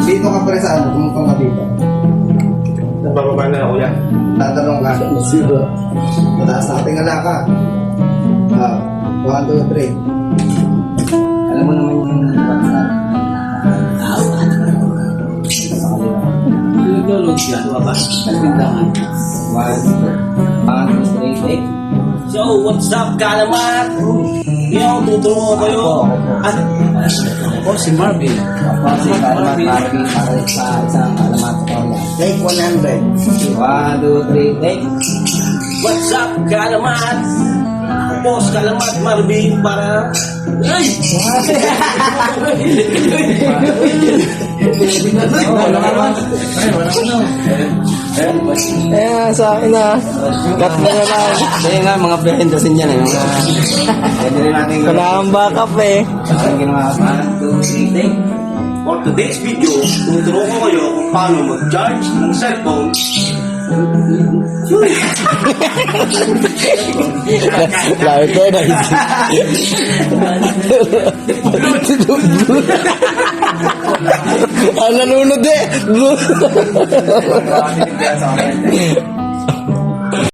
Dito ka pala sa ano, tumutong ka dito. Bababa na ako yan. Tatanong ka. Zero. Mataas na tingala ka. 1, 2, 3. Alam mo naman yung Nag-load siya, ba? Nagpindahan. 1, 2, 3, 8. So, what's up, Kalamat? Yo, tuturo ko kayo. Ako si Marvin. Ako si Kalamat Marvin para sa isang Kalamat Korea. Take 100. 1, 2, 3, take. What's up, Kalamat? Boss Kalamat Marvin para... Ay! Eh, sa akin na. Cut mo na lang. Kaya nga, mga behendasin yan eh. Pwede rin natin Wala kang backup eh. Ang ginawa. 1, 2, 3, take. For today's video, tuturo ko kayo kung paano mag-charge ng cellphone. Lari ko na Ang nalunod eh.